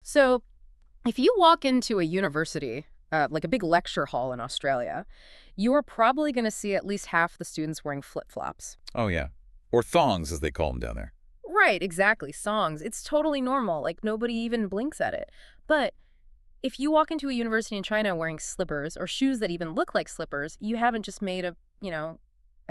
So if you walk into a university, like a big lecture hall in Australia, you're probably going to see at least half the students wearing flip-flops. Oh, yeah. Or thongs, as they call them down there. Right, exactly. Songs. It's totally normal. Like, nobody even blinks at it. But if you walk into a university in China wearing slippers or shoes that even look like slippers, you haven't just made a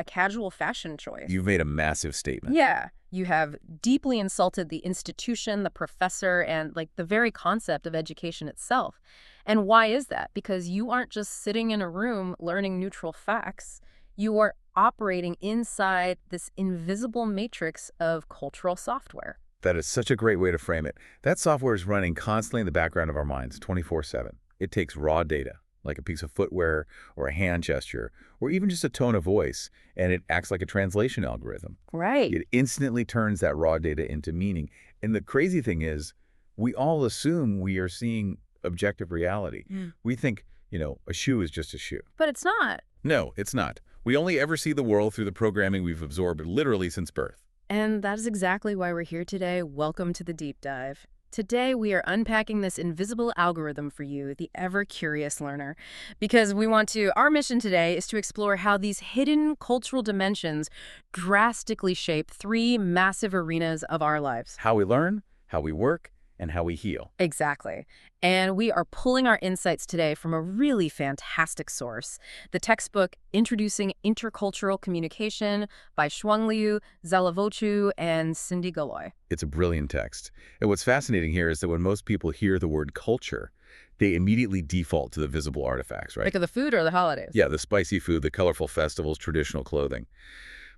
casual fashion choice. You've made a massive statement. Yeah, you have deeply insulted the institution, the professor, and like the very concept of education itself. And why is that? Because you aren't just sitting in a room learning neutral facts. You are operating inside this invisible matrix of cultural software. That is such a great way to frame it. That software is running constantly in the background of our minds, 24/7. It takes raw data, like a piece of footwear or a hand gesture, or even just a tone of voice, and it acts like a translation algorithm. Right. It instantly turns that raw data into meaning. And the crazy thing is, we all assume we are seeing objective reality. We think, a shoe is just a shoe. But it's not. No, it's not. We only ever see the world through the programming we've absorbed literally since birth. And that is exactly why we're here today. Welcome to the deep dive. Today, we are unpacking this invisible algorithm for you, the ever-curious learner, because our mission today is to explore how these hidden cultural dimensions drastically shape three massive arenas of our lives. How we learn, how we work, and how we heal. Exactly. And we are pulling our insights today from a really fantastic source, the textbook Introducing Intercultural Communication by Shuangliu, Zalavochu, and Cindy Galoy. It's a brilliant text. And what's fascinating here is that when most people hear the word culture, they immediately default to the visible artifacts, right? Like of the food or the holidays? Yeah, the spicy food, the colorful festivals, traditional clothing.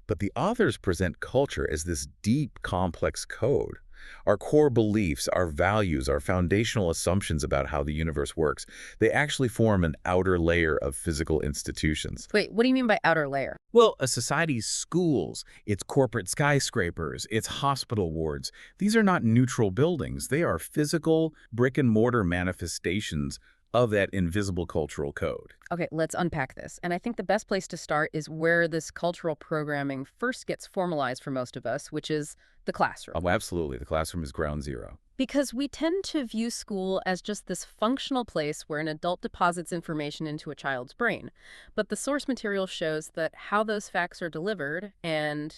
But the authors present culture as this deep, complex code. Our core beliefs, our values, our foundational assumptions about how the universe works, they actually form an outer layer of physical institutions. Wait, what do you mean by outer layer? Well, a society's schools, its corporate skyscrapers, its hospital wards, these are not neutral buildings. They are physical, brick-and-mortar manifestations of that invisible cultural code. Okay, let's unpack this. And I think the best place to start is where this cultural programming first gets formalized for most of us, which is the classroom. Oh, absolutely. The classroom is ground zero. Because we tend to view school as just this functional place where an adult deposits information into a child's brain. But the source material shows that how those facts are delivered and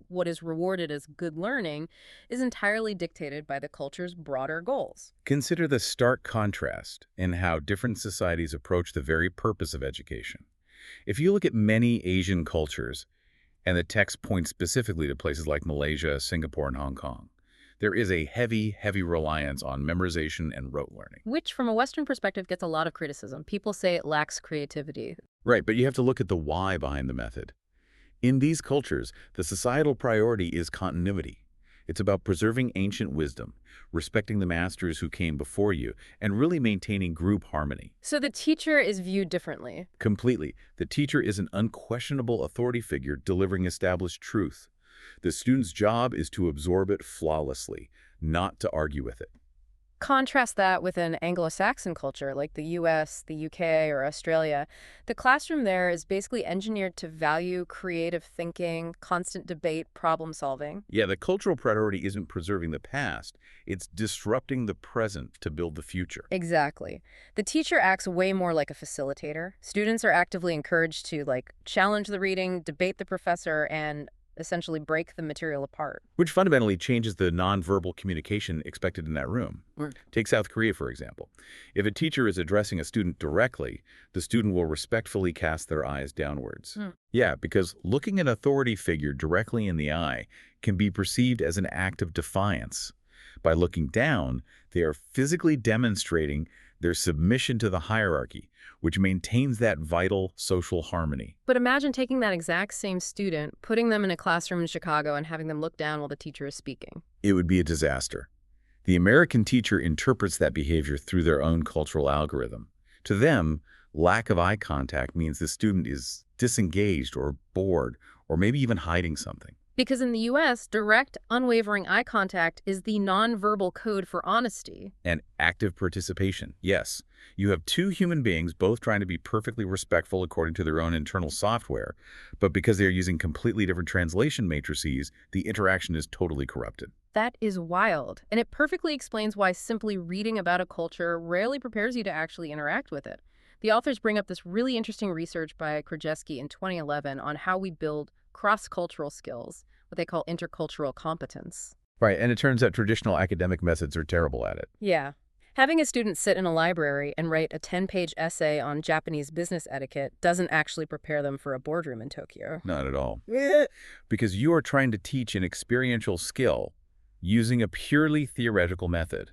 what is rewarded as good learning is entirely dictated by the culture's broader goals. Consider the stark contrast in how different societies approach the very purpose of education. If you look at many Asian cultures, and the text points specifically to places like Malaysia, Singapore, and Hong Kong, there is a heavy, heavy reliance on memorization and rote learning. Which, from a Western perspective, gets a lot of criticism. People say it lacks creativity. Right, but you have to look at the why behind the method. In these cultures, the societal priority is continuity. It's about preserving ancient wisdom, respecting the masters who came before you, and really maintaining group harmony. So the teacher is viewed differently. Completely. The teacher is an unquestionable authority figure delivering established truth. The student's job is to absorb it flawlessly, not to argue with it. Contrast that with an Anglo-Saxon culture like the US, the UK, or Australia. The classroom there is basically engineered to value creative thinking, constant debate, problem solving. Yeah, the cultural priority isn't preserving the past. It's disrupting the present to build the future. Exactly. The teacher acts way more like a facilitator. Students are actively encouraged to challenge the reading, debate the professor, and essentially break the material apart. Which fundamentally changes the nonverbal communication expected in that room. Take South Korea, for example. If a teacher is addressing a student directly, the student will respectfully cast their eyes downwards. Yeah, because looking an authority figure directly in the eye can be perceived as an act of defiance. By looking down, they are physically demonstrating their submission to the hierarchy, which maintains that vital social harmony. But imagine taking that exact same student, putting them in a classroom in Chicago, and having them look down while the teacher is speaking. It would be a disaster. The American teacher interprets that behavior through their own cultural algorithm. To them, lack of eye contact means the student is disengaged or bored or maybe even hiding something. Because in the U.S., direct, unwavering eye contact is the nonverbal code for honesty. And active participation, yes. You have two human beings both trying to be perfectly respectful according to their own internal software, but because they're using completely different translation matrices, the interaction is totally corrupted. That is wild, and it perfectly explains why simply reading about a culture rarely prepares you to actually interact with it. The authors bring up this really interesting research by Krajewski in 2011 on how we build cross-cultural skills, what they call intercultural competence. Right, and it turns out traditional academic methods are terrible at it. Yeah. Having a student sit in a library and write a 10-page essay on Japanese business etiquette doesn't actually prepare them for a boardroom in Tokyo. Not at all. Because you are trying to teach an experiential skill using a purely theoretical method.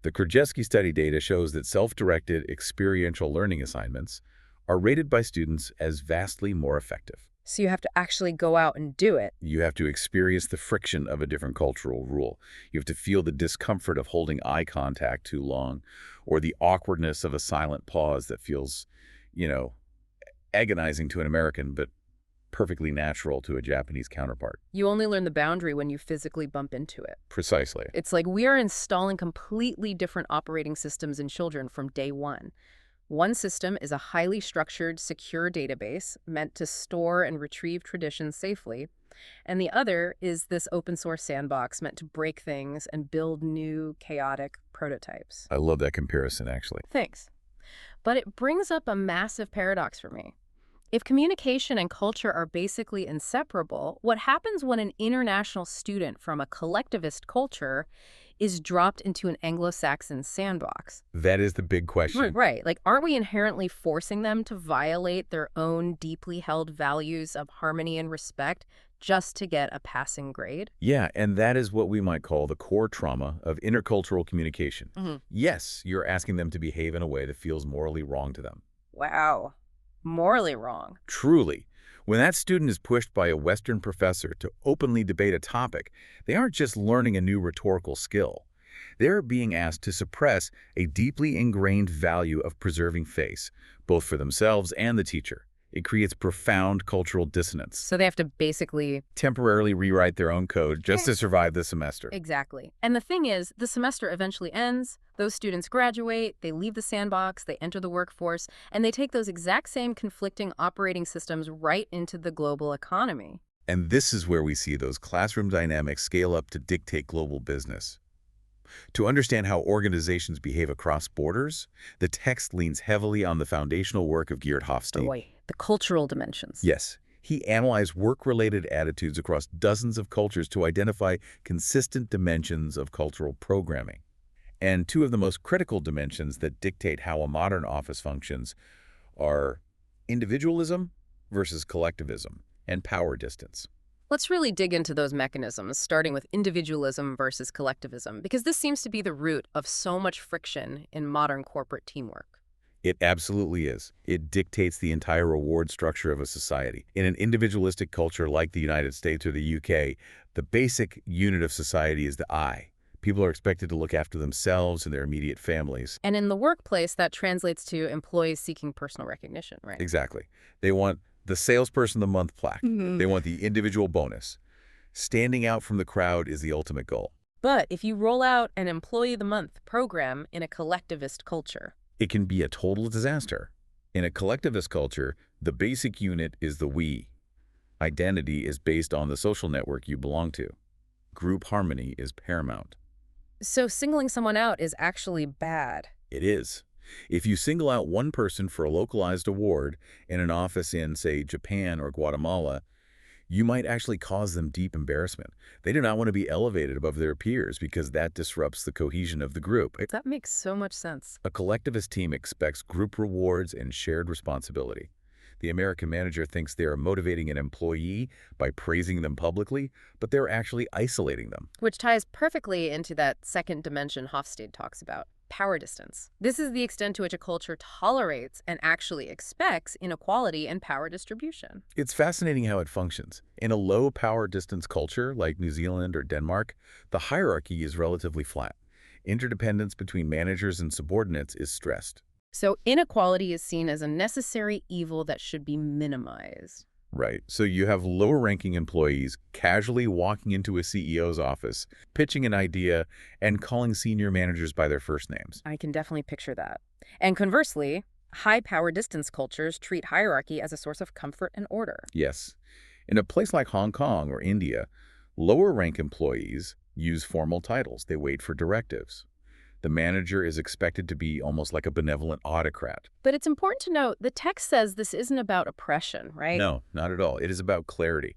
The Krajewski study data shows that self-directed experiential learning assignments are rated by students as vastly more effective. So you have to actually go out and do it. You have to experience the friction of a different cultural rule. You have to feel the discomfort of holding eye contact too long, or the awkwardness of a silent pause that feels, you know, agonizing to an American, but perfectly natural to a Japanese counterpart. You only learn the boundary when you physically bump into it. Precisely. It's like we are installing completely different operating systems in children from day one. One system is a highly structured, secure database meant to store and retrieve traditions safely, and the other is this open-source sandbox meant to break things and build new, chaotic prototypes. I love that comparison, actually. Thanks. But it brings up a massive paradox for me. If communication and culture are basically inseparable, what happens when an international student from a collectivist culture is dropped into an Anglo-Saxon sandbox? That is the big question. Right. Like, aren't we inherently forcing them to violate their own deeply held values of harmony and respect just to get a passing grade? Yeah, and that is what we might call the core trauma of intercultural communication. Yes, you're asking them to behave in a way that feels morally wrong to them. Wow. Morally wrong. Truly. When that student is pushed by a Western professor to openly debate a topic, they aren't just learning a new rhetorical skill. They're being asked to suppress a deeply ingrained value of preserving face, both for themselves and the teacher. It creates profound cultural dissonance. So they have to basically Temporarily rewrite their own code just to survive the semester. Exactly. And the thing is, the semester eventually ends, those students graduate, they leave the sandbox, they enter the workforce, and they take those exact same conflicting operating systems right into the global economy. And this is where we see those classroom dynamics scale up to dictate global business. To understand how organizations behave across borders, the text leans heavily on the foundational work of Geert Hofstede. Boy, the cultural dimensions. Yes, he analyzed work-related attitudes across dozens of cultures to identify consistent dimensions of cultural programming. And two of the most critical dimensions that dictate how a modern office functions are individualism versus collectivism and power distance. Let's really dig into those mechanisms, starting with individualism versus collectivism, because this seems to be the root of so much friction in modern corporate teamwork. It absolutely is. It dictates the entire reward structure of a society. In an individualistic culture like the United States or the UK, the basic unit of society is the I. People are expected to look after themselves and their immediate families. And in the workplace, that translates to employees seeking personal recognition, right? Exactly. They want the salesperson of the month plaque. They want the individual bonus. Standing out from the crowd is the ultimate goal. But if you roll out an Employee of the Month program in a collectivist culture, it can be a total disaster. In a collectivist culture, the basic unit is the we. Identity is based on the social network you belong to. Group harmony is paramount. So singling someone out is actually bad. It is. If you single out one person for a localized award in an office in, say, Japan or Guatemala, you might actually cause them deep embarrassment. They do not want to be elevated above their peers because that disrupts the cohesion of the group. That makes so much sense. A collectivist team expects group rewards and shared responsibility. The American manager thinks they are motivating an employee by praising them publicly, but they're actually isolating them. Which ties perfectly into that second dimension Hofstede talks about, power distance. This is the extent to which a culture tolerates and actually expects inequality in power distribution. It's fascinating how it functions. In a low power distance culture like New Zealand or Denmark, the hierarchy is relatively flat. Interdependence between managers and subordinates is stressed. So inequality is seen as a necessary evil that should be minimized. Right. So you have lower-ranking employees casually walking into a CEO's office, pitching an idea, and calling senior managers by their first names. I can definitely picture that. And conversely, high-power distance cultures treat hierarchy as a source of comfort and order. Yes. In a place like Hong Kong or India, Lower-rank employees use formal titles. They wait for directives. The manager is expected to be almost like a benevolent autocrat. But it's important to note the text says this isn't about oppression, right? No, not at all. It is about clarity.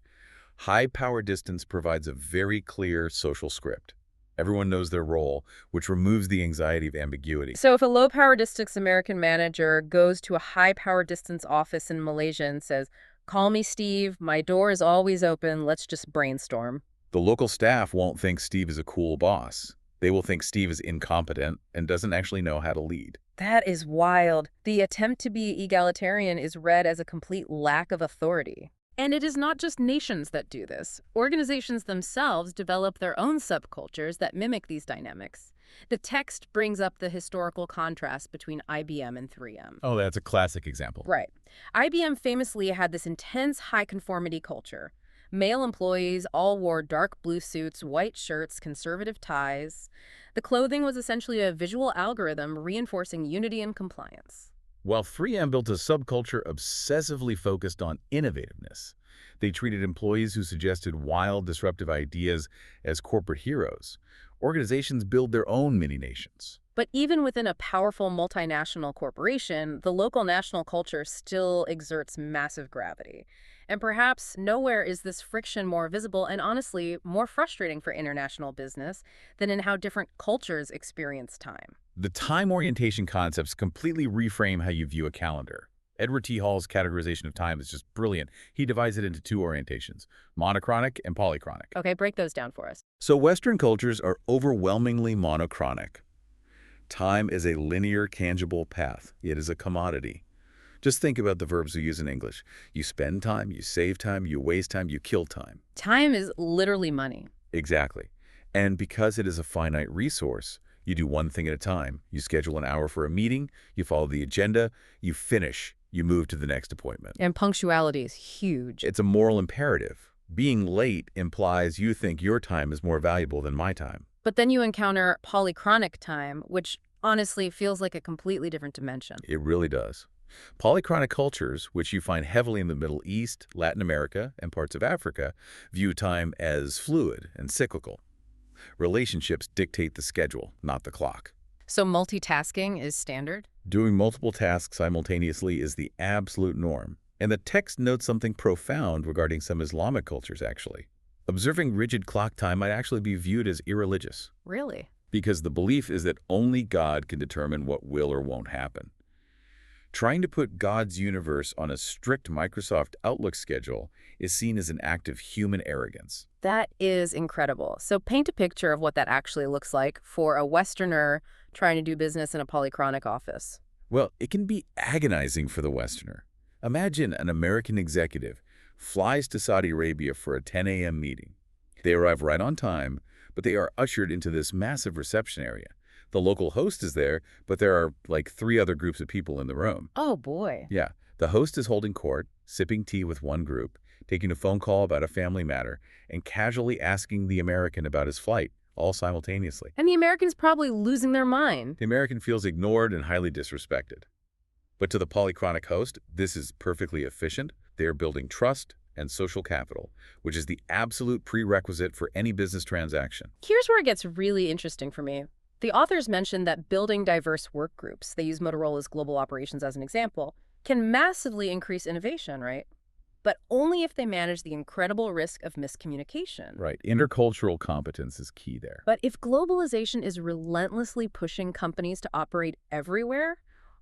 High power distance provides a very clear social script. Everyone knows their role, which removes the anxiety of ambiguity. So if a low-power distance American manager goes to a high-power distance office in Malaysia and says, "Call me Steve, my door is always open, let's just brainstorm." The local staff won't think Steve is a cool boss. They will think Steve is incompetent and doesn't actually know how to lead. That is wild. The attempt to be egalitarian is read as a complete lack of authority. And it is not just nations that do this. Organizations themselves develop their own subcultures that mimic these dynamics. The text brings up the historical contrast between IBM and 3M. Oh, that's a classic example. Right. IBM famously had this intense high-conformity culture. Male employees all wore dark blue suits, white shirts, conservative ties. The clothing was essentially a visual algorithm reinforcing unity and compliance. While 3M built a subculture obsessively focused on innovativeness, they treated employees who suggested wild, disruptive ideas as corporate heroes. Organizations build their own mini-nations. But even within a powerful multinational corporation, the local national culture still exerts massive gravity. And perhaps nowhere is this friction more visible and honestly more frustrating for international business than in how different cultures experience time. The time orientation concepts completely reframe how you view a calendar. Edward T. Hall's categorization of time is just brilliant. He divides it into two orientations, monochronic and polychronic. Okay, break those down for us. So Western cultures are overwhelmingly monochronic. Time is a linear, tangible path. It is a commodity. Just think about the verbs we use in English. You spend time, you save time, you waste time, you kill time. Time is literally money. Exactly. And because it is a finite resource, you do one thing at a time. You schedule an hour for a meeting, you follow the agenda, you finish, you move to the next appointment. And punctuality is huge. It's a moral imperative. Being late implies you think your time is more valuable than my time. But then you encounter polychronic time, which honestly feels like a completely different dimension. It really does. Polychronic cultures, which you find heavily in the Middle East, Latin America, and parts of Africa, view time as fluid and cyclical. Relationships dictate the schedule, not the clock. So multitasking is standard? Doing multiple tasks simultaneously is the absolute norm. And the text notes something profound regarding some Islamic cultures, actually. Observing rigid clock time might actually be viewed as irreligious. Really? Because the belief is that only God can determine what will or won't happen. Trying to put God's universe on a strict Microsoft Outlook schedule is seen as an act of human arrogance. That is incredible. So paint a picture of what that actually looks like for a Westerner trying to do business in a polychronic office. Well, it can be agonizing for the Westerner. Imagine an American executive flies to Saudi Arabia for a 10 a.m. meeting. They arrive right on time, but they are ushered into this massive reception area. The local host is there, but there are like 3 other groups of people in the room. Oh, boy. Yeah, the host is holding court, sipping tea with one group, taking a phone call about a family matter, and casually asking the American about his flight, all simultaneously. And the American's probably losing their mind. The American feels ignored and highly disrespected. But to the polychronic host, this is perfectly efficient. They are building trust and social capital, which is the absolute prerequisite for any business transaction. Here's where it gets really interesting for me. The authors mentioned that building diverse work groups, they use Motorola's global operations as an example, can massively increase innovation, right? But only if they manage the incredible risk of miscommunication. Right. Intercultural competence is key there. But if globalization is relentlessly pushing companies to operate everywhere,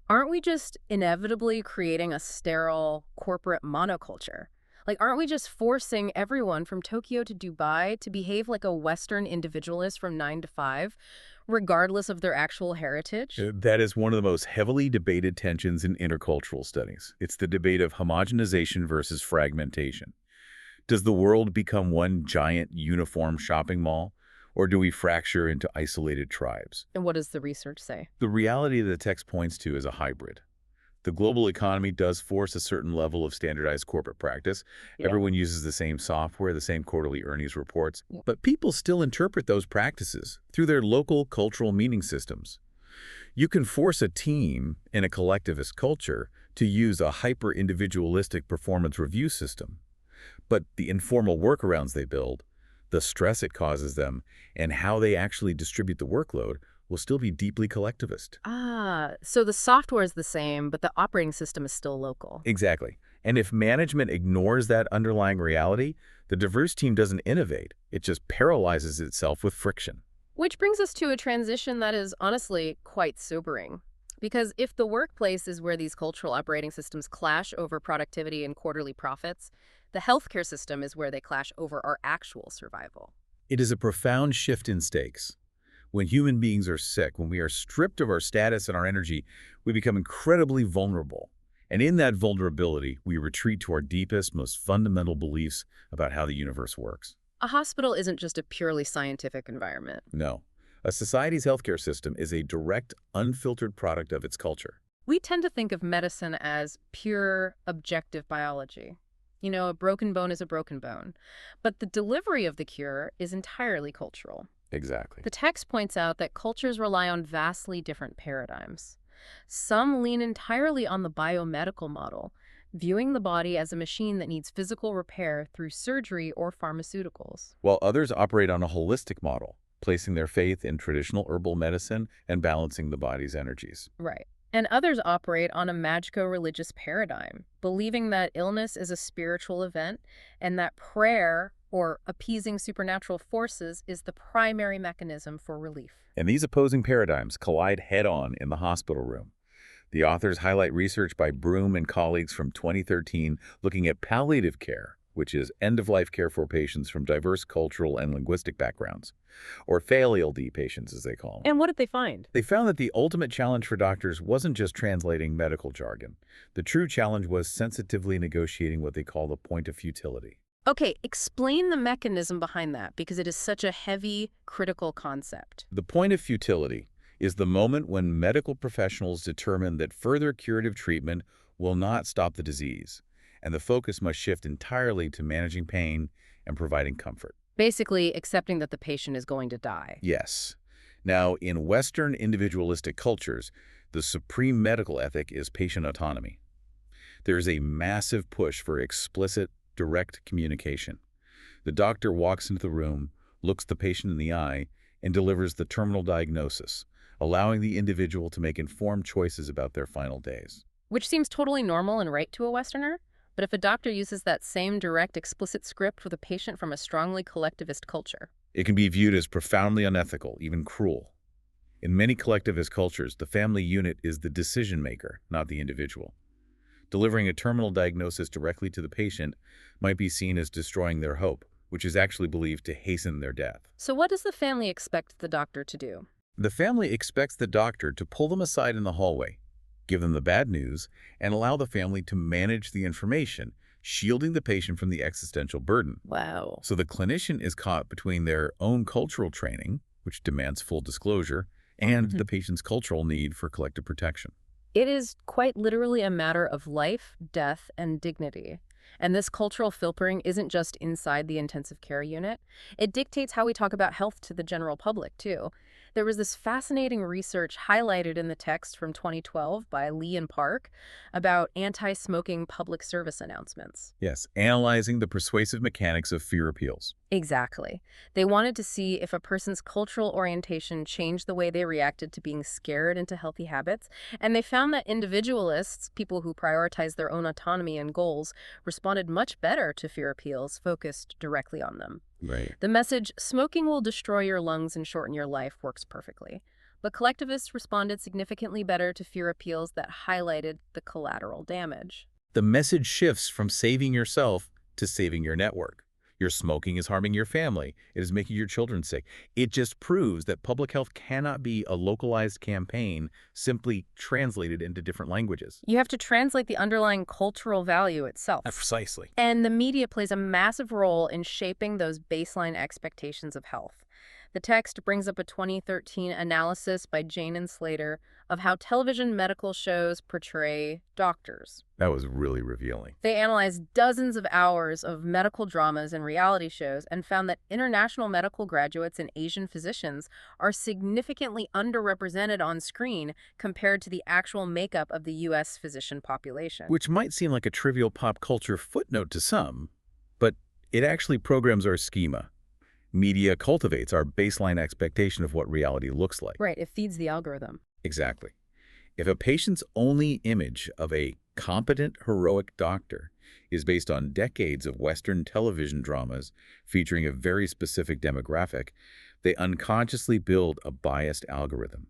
aren't we just inevitably creating a sterile corporate monoculture? Like, aren't we just forcing everyone from Tokyo to Dubai to behave like a Western individualist from 9 to 5, regardless of their actual heritage? That is one of the most heavily debated tensions in intercultural studies. It's the debate of homogenization versus fragmentation. Does the world become one giant uniform shopping mall, or do we fracture into isolated tribes? And what does the research say? The reality the text points to is a hybrid. The global economy does force a certain level of standardized corporate practice. Yeah. Everyone uses the same software, the same quarterly earnings reports, but people still interpret those practices through their local cultural meaning systems. You can force a team in a collectivist culture to use a hyper-individualistic performance review system, but the informal workarounds they build, The stress it causes them and how they actually distribute the workload will still be deeply collectivist. Ah, so the software is the same, but the operating system is still local. Exactly. And if management ignores that underlying reality, the diverse team doesn't innovate. It just paralyzes itself with friction. Which brings us to a transition that is honestly quite sobering. Because if the workplace is where these cultural operating systems clash over productivity and quarterly profits, the healthcare system is where they clash over our actual survival. It is a profound shift in stakes. When human beings are sick, when we are stripped of our status and our energy, we become incredibly vulnerable. And in that vulnerability, we retreat to our deepest, most fundamental beliefs about how the universe works. A hospital isn't just a purely scientific environment. No. A society's healthcare system is a direct, unfiltered product of its culture. We tend to think of medicine as pure, objective biology. You know, a broken bone is a broken bone. But the delivery of the cure is entirely cultural. Exactly. The text points out that cultures rely on vastly different paradigms. Some lean entirely on the biomedical model, viewing the body as a machine that needs physical repair through surgery or pharmaceuticals. While others operate on a holistic model, placing their faith in traditional herbal medicine and balancing the body's energies. Right. And others operate on a magico-religious paradigm, believing that illness is a spiritual event and that prayer or appeasing supernatural forces is the primary mechanism for relief. And these opposing paradigms collide head-on in the hospital room. The authors highlight research by Broom and colleagues from 2013 looking at palliative care, which is end-of-life care for patients from diverse cultural and linguistic backgrounds, or fail-ELD patients, as they call them. And what did they find? They found that the ultimate challenge for doctors wasn't just translating medical jargon. The true challenge was sensitively negotiating what they call the point of futility. Okay, explain the mechanism behind that, because it is such a heavy, critical concept. The point of futility is the moment when medical professionals determine that further curative treatment will not stop the disease, and the focus must shift entirely to managing pain and providing comfort. Basically, accepting that the patient is going to die. Yes. Now, in Western individualistic cultures, the supreme medical ethic is patient autonomy. There is a massive push for explicit, direct communication. The doctor walks into the room, looks the patient in the eye, and delivers the terminal diagnosis, allowing the individual to make informed choices about their final days. Which seems totally normal and right to a Westerner. But if a doctor uses that same direct, explicit script with a patient from a strongly collectivist culture, it can be viewed as profoundly unethical, even cruel. In many collectivist cultures, the family unit is the decision maker, not the individual. Delivering a terminal diagnosis directly to the patient might be seen as destroying their hope, which is actually believed to hasten their death. So what does the family expect the doctor to do? The family expects the doctor to pull them aside in the hallway, give them the bad news, and allow the family to manage the information, shielding the patient from the existential burden. Wow. So the clinician is caught between their own cultural training, which demands full disclosure, and the patient's cultural need for collective protection. It is quite literally a matter of life, death, and dignity. And this cultural filtering isn't just inside the intensive care unit. It dictates how we talk about health to the general public, too. There was this fascinating research highlighted in the text from 2012 by Lee and Park about anti-smoking public service announcements. Yes, analyzing the persuasive mechanics of fear appeals. Exactly. They wanted to see if a person's cultural orientation changed the way they reacted to being scared into healthy habits, and they found that individualists, people who prioritize their own autonomy and goals, responded much better to fear appeals focused directly on them. Right. The message, smoking will destroy your lungs and shorten your life, works perfectly. But collectivists responded significantly better to fear appeals that highlighted the collateral damage. The message shifts from saving yourself to saving your network. Your smoking is harming your family. It is making your children sick. It just proves that public health cannot be a localized campaign simply translated into different languages. You have to translate the underlying cultural value itself. Precisely. And the media plays a massive role in shaping those baseline expectations of health. The text brings up a 2013 analysis by Jane and Slater of how television medical shows portray doctors. That was really revealing. They analyzed dozens of hours of medical dramas and reality shows and found that international medical graduates and Asian physicians are significantly underrepresented on screen compared to the actual makeup of the U.S. physician population. Which might seem like a trivial pop culture footnote to some, but it actually programs our schema. Media cultivates our baseline expectation of what reality looks like. Right, it feeds the algorithm. Exactly. If a patient's only image of a competent, heroic doctor is based on decades of Western television dramas featuring a very specific demographic, they unconsciously build a biased algorithm.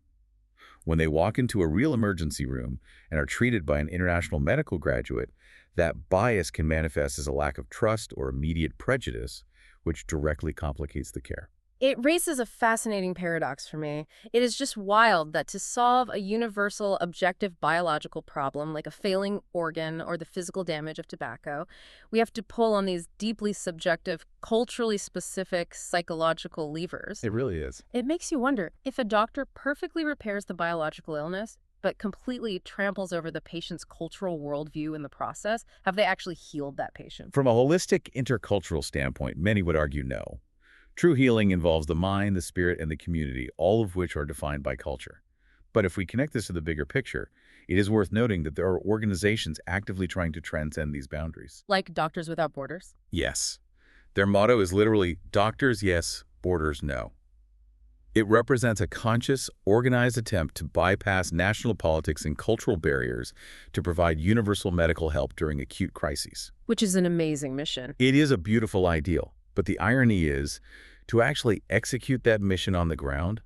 When they walk into a real emergency room and are treated by an international medical graduate, that bias can manifest as a lack of trust or immediate prejudice, which directly complicates the care. It raises a fascinating paradox for me. It is just wild that to solve a universal, objective biological problem like a failing organ or the physical damage of tobacco, we have to pull on these deeply subjective, culturally specific psychological levers. It really is. It makes you wonder if a doctor perfectly repairs the biological illness, but completely tramples over the patient's cultural worldview in the process, have they actually healed that patient? From a holistic intercultural standpoint, many would argue no. True healing involves the mind, the spirit, and the community, all of which are defined by culture. But if we connect this to the bigger picture, it is worth noting that there are organizations actively trying to transcend these boundaries. Like Doctors Without Borders? Yes. Their motto is literally, doctors yes, borders no. It represents a conscious, organized attempt to bypass national politics and cultural barriers to provide universal medical help during acute crises. Which is an amazing mission. It is a beautiful ideal, but the irony is, to actually execute that mission on the ground,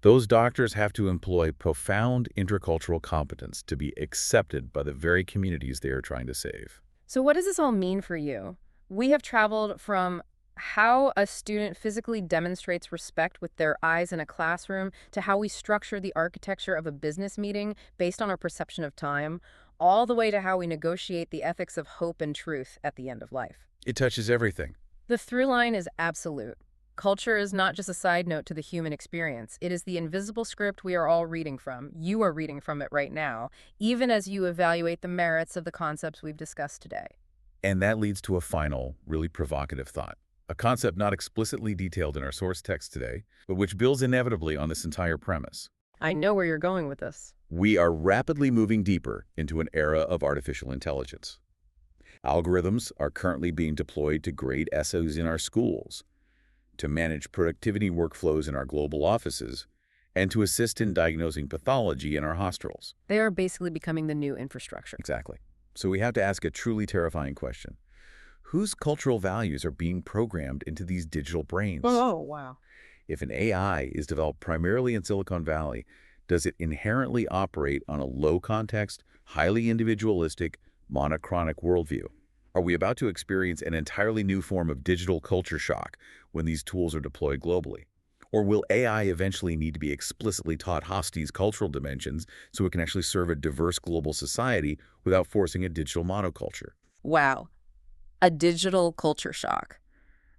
those doctors have to employ profound intercultural competence to be accepted by the very communities they are trying to save. So what does this all mean for you? We have traveled from how a student physically demonstrates respect with their eyes in a classroom to how we structure the architecture of a business meeting based on our perception of time, all the way to how we negotiate the ethics of hope and truth at the end of life. It touches everything. The through line is absolute. Culture is not just a side note to the human experience. It is the invisible script we are all reading from. You are reading from it right now, even as you evaluate the merits of the concepts we've discussed today. And that leads to a final, really provocative thought. A concept not explicitly detailed in our source text today, but which builds inevitably on this entire premise. I know where you're going with this. We are rapidly moving deeper into an era of artificial intelligence. Algorithms are currently being deployed to grade essays in our schools, to manage productivity workflows in our global offices, and to assist in diagnosing pathology in our hospitals. They are basically becoming the new infrastructure. Exactly. So we have to ask a truly terrifying question. Whose cultural values are being programmed into these digital brains? Oh, wow. If an AI is developed primarily in Silicon Valley, does it inherently operate on a low-context, highly individualistic, monochronic worldview? Are we about to experience an entirely new form of digital culture shock when these tools are deployed globally? Or will AI eventually need to be explicitly taught Hosti's cultural dimensions so it can actually serve a diverse global society without forcing a digital monoculture? Wow. A digital culture shock.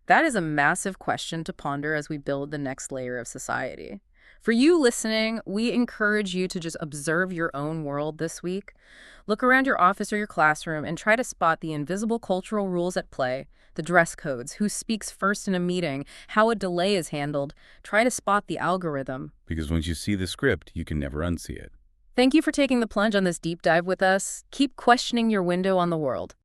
That is a massive question to ponder as we build the next layer of society. For you listening, we encourage you to just observe your own world this week. Look around your office or your classroom and try to spot the invisible cultural rules at play, the dress codes, who speaks first in a meeting, how a delay is handled. Try to spot the algorithm. Because once you see the script, you can never unsee it. Thank you for taking the plunge on this deep dive with us. Keep questioning your window on the world.